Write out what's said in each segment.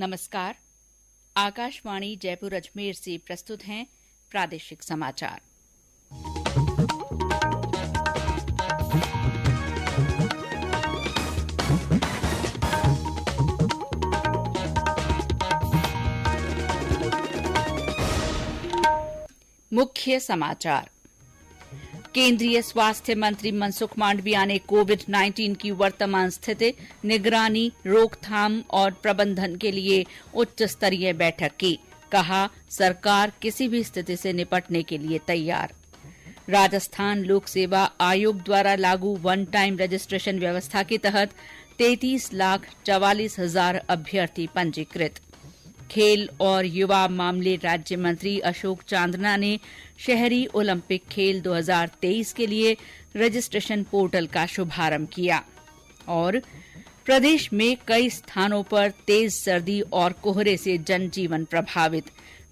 नमस्कार। आकाशवाणी जयपुर अजमेर से प्रस्तुत हैं प्रादेशिक समाचार। मुख्य समाचार। केंद्रीय स्वास्थ्य मंत्री मनसुख मांडविया ने कोविड-19 की वर्तमान स्थिति, निगरानी, रोकथाम और प्रबंधन के लिए उच्च स्तरीय बैठक की। कहा, सरकार किसी भी स्थिति से निपटने के लिए तैयार। राजस्थान लोक सेवा आयोग द्वारा लागू वन टाइम रजिस्ट्रेशन व्यवस्था के तहत 33,44,000 अभ्यर्थी पंजीकृत। खेल और युवा मामले राज्य मंत्री अशोक चांदना ने शहरी ओलंपिक खेल 2023 के लिए रजिस्ट्रेशन पोर्टल का शुभारंभ किया। और प्रदेश में कई स्थानों पर तेज सर्दी और कोहरे से जनजीवन प्रभावित।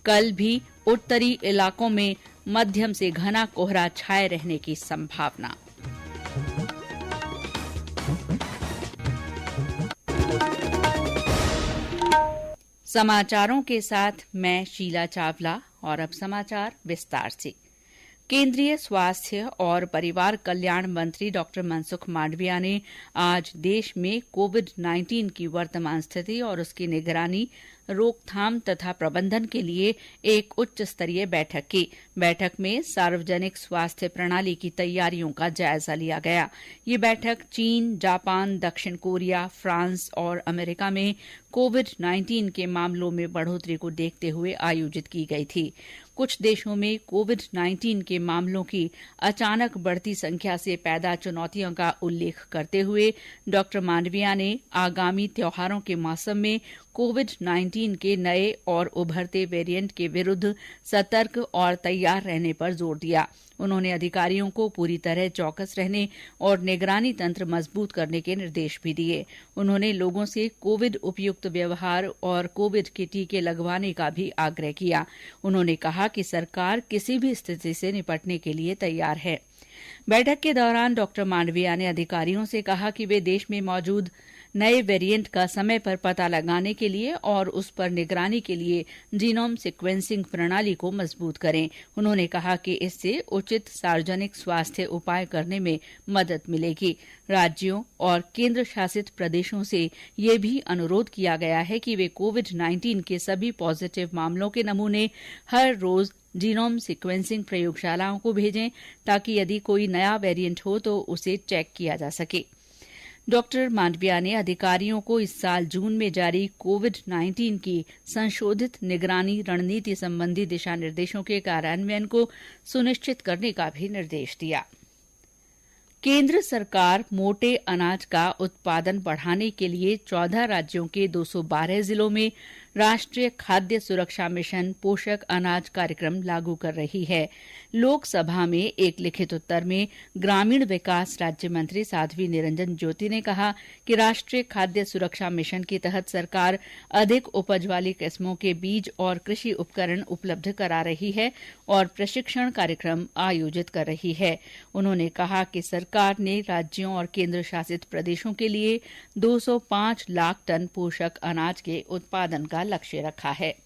कल भी उत्तरी इलाकों में मध्यम से घना कोहरा छाए रहने की संभावना। समाचारों के साथ मैं शीला चावला। और अब समाचार विस्तार से। केंद्रीय स्वास्थ्य और परिवार कल्याण मंत्री डॉक्टर मनसुख मांडविया ने आज देश में कोविड-19 की वर्तमान स्थिति और उसकी निगरानी, रोकथाम तथा प्रबंधन के लिए एक उच्च स्तरीय बैठक की। बैठक में सार्वजनिक स्वास्थ्य प्रणाली की तैयारियों का जायजा लिया गया। ये बैठक चीन, जापान, दक्षिण कोरिया, फ्रांस और अमेरिका में कोविड-19 के मामलों में बढ़ोतरी को देखते हुए आयोजित की गई थी। कुछ देशों में कोविड-19 के मामलों की अचानक बढ़ती संख्या से पैदा चुनौतियों का उल्लेख करते हुए डॉक्टर मांडविया ने आगामी त्योहारों के मौसम में कोविड-19 के नए और उभरते वेरिएंट के विरुद्ध सतर्क और तैयार रहने पर जोर दिया। उन्होंने अधिकारियों को पूरी तरह चौकस रहने और निगरानी तंत्र मजबूत करने के निर्देश भी दिए। उन्होंने लोगों से कोविड उपयुक्त व्यवहार और कोविड के टीके लगवाने का भी आग्रह किया। उन्होंने कहा कि सरकार किसी भी स्थिति से निपटने के लिए तैयार है। बैठक के दौरान डॉक्टर मांडविया ने अधिकारियों से कहा कि वे देश में मौजूद नए वेरिएंट का समय पर पता लगाने के लिए और उस पर निगरानी के लिए जीनोम सीक्वेंसिंग प्रणाली को मजबूत करें। उन्होंने कहा कि इससे उचित सार्वजनिक स्वास्थ्य उपाय करने में मदद मिलेगी। राज्यों और केंद्र शासित प्रदेशों से ये भी अनुरोध किया गया है कि वे कोविड-19 के सभी पॉजिटिव मामलों के नमूने हर रोज जीनोम सीक्वेंसिंग प्रयोगशालाओं को भेजें, ताकि यदि कोई नया वेरिएंट हो तो उसे चेक किया जा सके। डॉक्टर मांडविया ने अधिकारियों को इस साल जून में जारी कोविड-19 की संशोधित निगरानी रणनीति संबंधी दिशा निर्देशों के कार्यान्वयन को सुनिश्चित करने का भी निर्देश दिया। केंद्र सरकार मोटे अनाज का उत्पादन बढ़ाने के लिए 14 राज्यों के 212 जिलों में राष्ट्रीय खाद्य सुरक्षा मिशन पोषक अनाज कार्यक्रम लागू कर रही है। लोकसभा में एक लिखित उत्तर में ग्रामीण विकास राज्य मंत्री साध्वी निरंजन ज्योति ने कहा कि राष्ट्रीय खाद्य सुरक्षा मिशन के तहत सरकार अधिक उपज वाली किस्मों के बीज और कृषि उपकरण उपलब्ध करा रही है और प्रशिक्षण कार्यक्रम आयोजित कर रही है। उन्होंने कहा कि सरकार ने राज्यों और केंद्र शासित प्रदेशों के लिए 205 लाख टन पोषक अनाज के उत्पादन का लक्ष्य रखा है।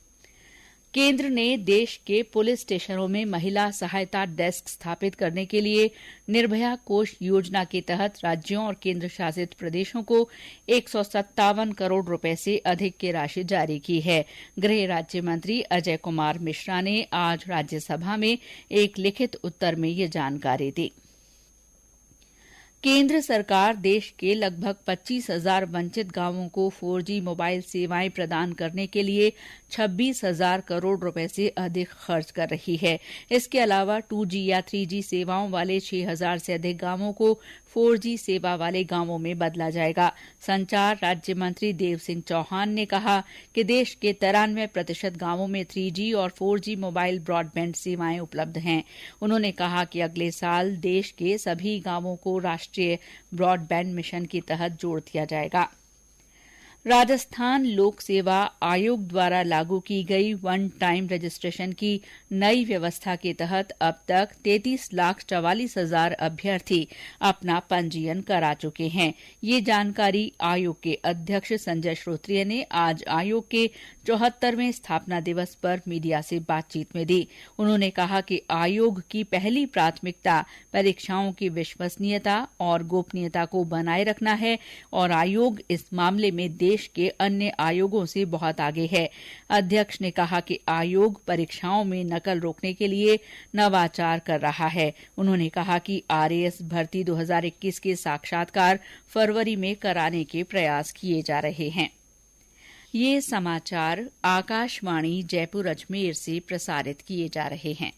केंद्र ने देश के पुलिस स्टेशनों में महिला सहायता डेस्क स्थापित करने के लिए निर्भया कोष योजना के तहत राज्यों और केंद्र शासित प्रदेशों को 157 करोड़ रुपए से अधिक की राशि जारी की है। गृह राज्य मंत्री अजय कुमार मिश्रा ने आज राज्यसभा में एक लिखित उत्तर में ये जानकारी दी। केंद्र सरकार देश के लगभग 25,000 वंचित गांवों को 4G मोबाइल सेवाएं प्रदान करने के लिए 26,000 करोड़ रुपए से अधिक खर्च कर रही है। इसके अलावा 2G या 3G सेवाओं वाले 6,000 से अधिक गांवों को 4G सेवा वाले गांवों में बदला जाएगा। संचार राज्य मंत्री देव सिंह चौहान ने कहा कि देश के 93% गांवों में 3G और 4G मोबाइल ब्रॉडबैंड सेवाएं उपलब्ध हैं। उन्होंने कहा कि अगले साल देश के सभी गांवों को राष्ट्रीय ब्रॉडबैंड मिशन के तहत जोड़ दिया जाएगा। राजस्थान लोक सेवा आयोग द्वारा लागू की गई वन टाइम रजिस्ट्रेशन की नई व्यवस्था के तहत अब तक 33,44,000 अभ्यर्थी अपना पंजीयन करा चुके हैं। ये जानकारी आयोग के अध्यक्ष संजय श्रोत्रिय ने आज आयोग के 74वें स्थापना दिवस पर मीडिया से बातचीत में दी। उन्होंने कहा कि आयोग की पहली प्राथमिकता परीक्षाओं की विश्वसनीयता और गोपनीयता को बनाए रखना है और आयोग इस मामले में देश के अन्य आयोगों से बहुत आगे है। अध्यक्ष ने कहा कि आयोग परीक्षाओं में नकल रोकने के लिए नवाचार कर रहा है। उन्होंने कहा कि आरएएस भर्ती 2021 के साक्षात्कार फरवरी में कराने के प्रयास किए जा रहे हैं। ये समाचार आकाशवाणी जयपुर अजमेर से प्रसारित किए जा रहे हैं।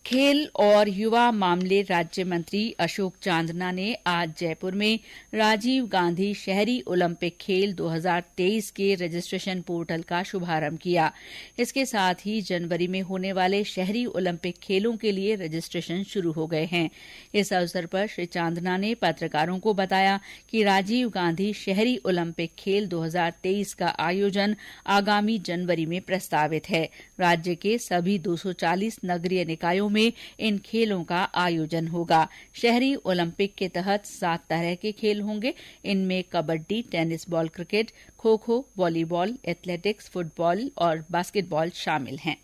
खेल और युवा मामले राज्य मंत्री अशोक चांदना ने आज जयपुर में राजीव गांधी शहरी ओलंपिक खेल 2023 के रजिस्ट्रेशन पोर्टल का शुभारंभ किया। इसके साथ ही जनवरी में होने वाले शहरी ओलंपिक खेलों के लिए रजिस्ट्रेशन शुरू हो गए हैं। इस अवसर पर श्री चांदना ने पत्रकारों को बताया कि राजीव गांधी शहरी ओलंपिक खेल 2023 का आयोजन आगामी जनवरी में प्रस्तावित है। राज्य के सभी 240 नगरीय निकायों में इन खेलों का आयोजन होगा। शहरी ओलंपिक के तहत 7 तरह के खेल होंगे। इनमें kabaddi, tennis ball, cricket, kho kho, volleyball, athletics, football और बास्केटबॉल शामिल हैं।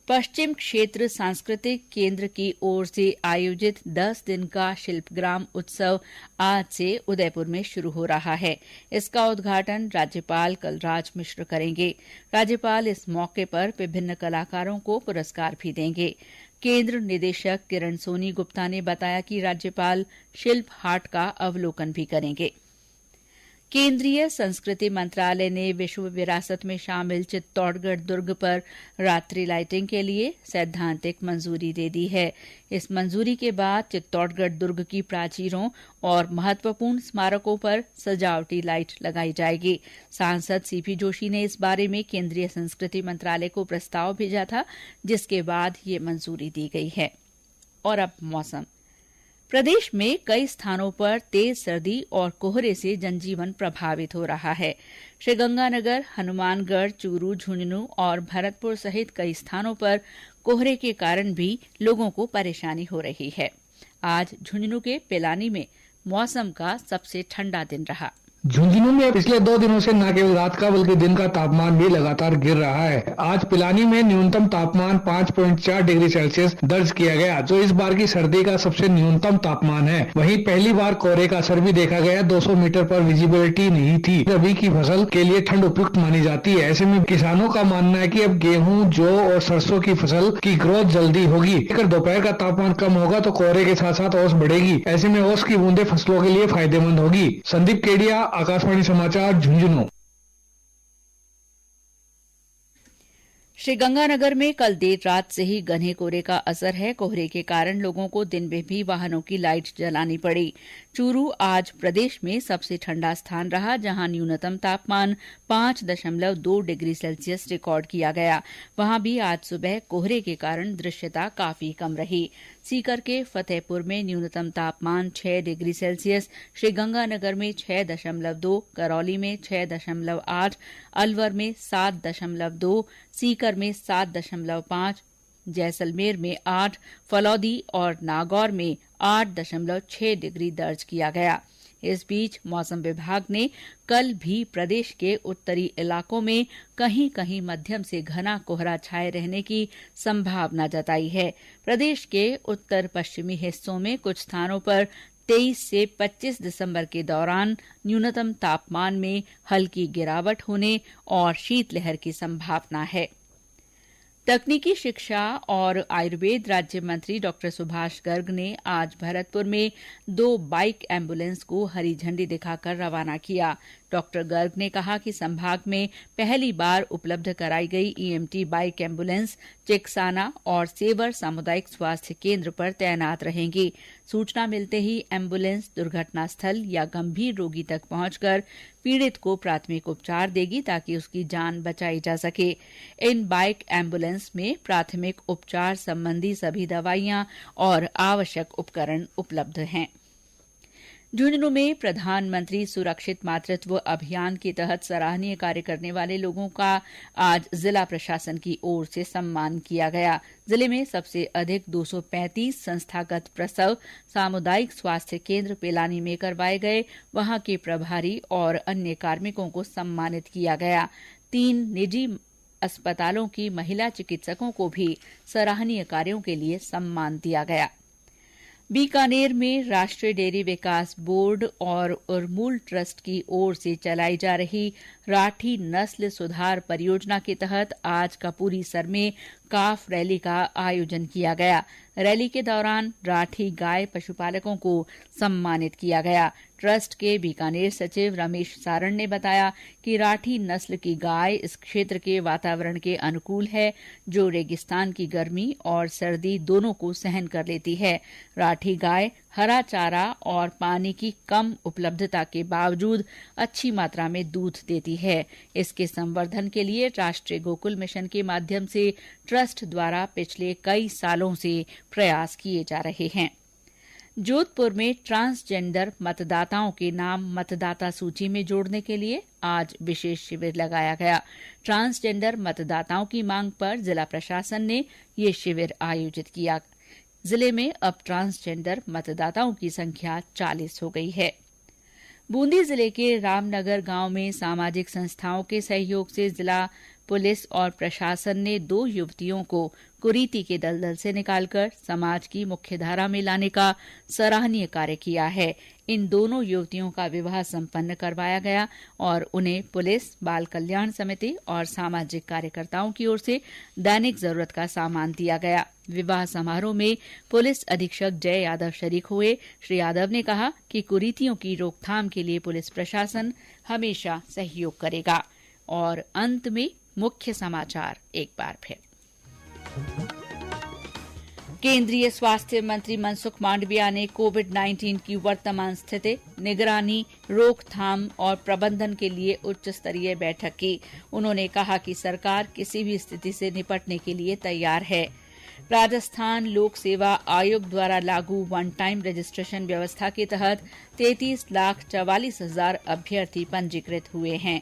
पश्चिम क्षेत्र सांस्कृतिक केंद्र की ओर से आयोजित 10 दिन का शिल्पग्राम उत्सव आज से उदयपुर में शुरू हो रहा है। इसका उद्घाटन राज्यपाल कलराज मिश्र करेंगे। राज्यपाल इस मौके पर विभिन्न कलाकारों को पुरस्कार भी देंगे। केंद्र निदेशक किरण सोनी गुप्ता ने बताया कि राज्यपाल शिल्प हाट का अवलोकन भी करेंगे। केंद्रीय संस्कृति मंत्रालय ने विश्व विरासत में शामिल चित्तौड़गढ़ दुर्ग पर रात्रि लाइटिंग के लिए सैद्धांतिक मंजूरी दे दी है। इस मंजूरी के बाद चित्तौड़गढ़ दुर्ग की प्राचीरों और महत्वपूर्ण स्मारकों पर सजावटी लाइट लगाई जाएगी। सांसद सीपी जोशी ने इस बारे में केंद्रीय संस्कृति मंत्रालय को प्रस्ताव भेजा था, जिसके बाद ये मंजूरी दी गई है। और अब मौसम। प्रदेश में कई स्थानों पर तेज सर्दी और कोहरे से जनजीवन प्रभावित हो रहा है। श्रीगंगानगर, हनुमानगढ़, चूरू, झुंझुनू और भरतपुर सहित कई स्थानों पर कोहरे के कारण भी लोगों को परेशानी हो रही है। आज झुंझुनू के पिलानी में मौसम का सबसे ठंडा दिन रहा। झुंझुनू में पिछले 2 दिनों से न केवल रात का बल्कि दिन का तापमान भी लगातार गिर रहा है। आज पिलानी में न्यूनतम तापमान 5.4 डिग्री सेल्सियस दर्ज किया गया, जो इस बार की सर्दी का सबसे न्यूनतम तापमान है। वहीं पहली बार कोहरे का असर भी देखा गया। 200 मीटर पर विजिबिलिटी नहीं थी। रबी की फसल के लिए ठंड उपयुक्त मानी जाती है। ऐसे में किसानों का मानना है कि अब गेहूं, जौ और सरसों की फसल की ग्रोथ जल्दी होगी। अगर दोपहर का तापमान कम होगा तो कोहरे के साथ साथ ओस बढ़ेगी। ऐसे में ओस की बूंदे फसलों के लिए फायदेमंद होगी। संदीप केडिया, आकाशवाणी समाचार, झुंझुनू। श्रीगंगानगर में कल देर रात से ही घने कोहरे का असर है। कोहरे के कारण लोगों को दिन में भी वाहनों की लाइट जलानी पड़ी। चूरू आज प्रदेश में सबसे ठंडा स्थान रहा, जहां न्यूनतम तापमान 5.2 डिग्री सेल्सियस रिकॉर्ड किया गया। वहां भी आज सुबह कोहरे के कारण दृश्यता काफी कम रही। सीकर के फतेहपुर में न्यूनतम तापमान 6 डिग्री सेल्सियस, श्रीगंगानगर में 6.2, करौली में 6.8, अलवर में 7.2, सीकर में 7.5, जैसलमेर में 8, फलौदी और नागौर में 8.6 डिग्री दर्ज किया गया। इस बीच मौसम विभाग ने कल भी प्रदेश के उत्तरी इलाकों में कहीं कहीं मध्यम से घना कोहरा छाये रहने की संभावना जताई है। प्रदेश के उत्तर पश्चिमी हिस्सों में कुछ स्थानों पर 23 से 25 दिसंबर के दौरान न्यूनतम तापमान में हल्की गिरावट होने और शीतलहर की संभावना है। तकनीकी शिक्षा और आयुर्वेद राज्य मंत्री डॉ सुभाष गर्ग ने आज भरतपुर में 2 बाइक एम्बुलेंस को हरी झंडी दिखाकर रवाना किया। डॉ गर्ग ने कहा कि संभाग में पहली बार उपलब्ध कराई गई ईएमटी बाइक एम्बुलेंस चिकसाना और सेवर सामुदायिक स्वास्थ्य केंद्र पर तैनात रहेंगी। सूचना मिलते ही एम्बुलेंस दुर्घटना स्थल या गंभीर रोगी तक पहुंचकर पीड़ित को प्राथमिक उपचार देगी, ताकि उसकी जान बचाई जा सके। इन बाइक एम्बुलेंस में प्राथमिक उपचार संबंधी सभी दवाइयां और आवश्यक उपकरण उपलब्ध हैं। झुंझुनू में प्रधानमंत्री सुरक्षित मातृत्व अभियान के तहत सराहनीय कार्य करने वाले लोगों का आज जिला प्रशासन की ओर से सम्मान किया गया। जिले में सबसे अधिक 235 संस्थागत प्रसव सामुदायिक स्वास्थ्य केंद्र पिलानी में करवाए गए। वहां के प्रभारी और अन्य कार्मिकों को सम्मानित किया गया। 3 निजी अस्पतालों की महिला चिकित्सकों को भी सराहनीय कार्यों के लिए सम्मान दिया गया। बीकानेर में राष्ट्रीय डेयरी विकास बोर्ड और उर्मूल ट्रस्ट की ओर से चलाई जा रही राठी नस्ल सुधार परियोजना के तहत आज कपूरीसर में काफ रैली का आयोजन किया गया। रैली के दौरान राठी गाय पशुपालकों को सम्मानित किया गया। ट्रस्ट के बीकानेर सचिव रमेश सारण ने बताया कि राठी नस्ल की गाय इस क्षेत्र के वातावरण के अनुकूल है, जो रेगिस्तान की गर्मी और सर्दी दोनों को सहन कर लेती है। राठी गाय हरा चारा और पानी की कम उपलब्धता के बावजूद अच्छी मात्रा में दूध देती है। इसके संवर्धन के लिए राष्ट्रीय गोकुल मिशन के माध्यम से ट्रस्ट द्वारा पिछले कई सालों से प्रयास किए जा रहे हैं। जोधपुर में ट्रांसजेंडर मतदाताओं के नाम मतदाता सूची में जोड़ने के लिए आज विशेष शिविर लगाया गया। ट्रांसजेंडर मतदाताओं की मांग पर जिला प्रशासन ने ये शिविर आयोजित किया। जिले में अब ट्रांसजेंडर मतदाताओं की संख्या 40 हो गई है। बूंदी जिले के रामनगर गांव में सामाजिक संस्थाओं के सहयोग से जिला पुलिस और प्रशासन ने 2 युवतियों को कुरीति के दलदल से निकालकर समाज की मुख्यधारा में लाने का सराहनीय कार्य किया है। इन दोनों युवतियों का विवाह संपन्न करवाया गया और उन्हें पुलिस, बाल कल्याण समिति और सामाजिक कार्यकर्ताओं की ओर से दैनिक जरूरत का सामान दिया गया। विवाह समारोह में पुलिस अधीक्षक जय यादव शरीक हुए। श्री यादव ने कहा कि कुरीतियों की रोकथाम के लिए पुलिस प्रशासन हमेशा सहयोग करेगा। और अंत में मुख्य समाचार एक बार फिर। केंद्रीय स्वास्थ्य मंत्री मनसुख मांडविया ने कोविड-19 की वर्तमान स्थिति, निगरानी, रोकथाम और प्रबंधन के लिए उच्च स्तरीय बैठक की। उन्होंने कहा कि सरकार किसी भी स्थिति से निपटने के लिए तैयार है। राजस्थान लोक सेवा आयोग द्वारा लागू वन टाइम रजिस्ट्रेशन व्यवस्था के तहत 33,44,000 अभ्यर्थी पंजीकृत हुए हैं।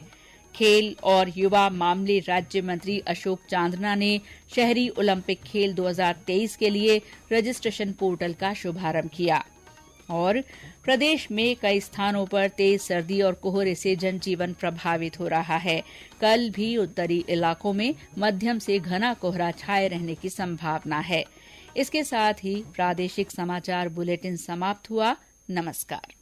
खेल और युवा मामले राज्य मंत्री अशोक चांदना ने शहरी ओलंपिक खेल 2023 के लिए रजिस्ट्रेशन पोर्टल का शुभारंभ किया। और प्रदेश में कई स्थानों पर तेज सर्दी और कोहरे से जनजीवन प्रभावित हो रहा है। कल भी उत्तरी इलाकों में मध्यम से घना कोहरा छाए रहने की संभावना है। इसके साथ ही प्रादेशिक समाचार बुलेटिन समाप्त हुआ। नमस्कार।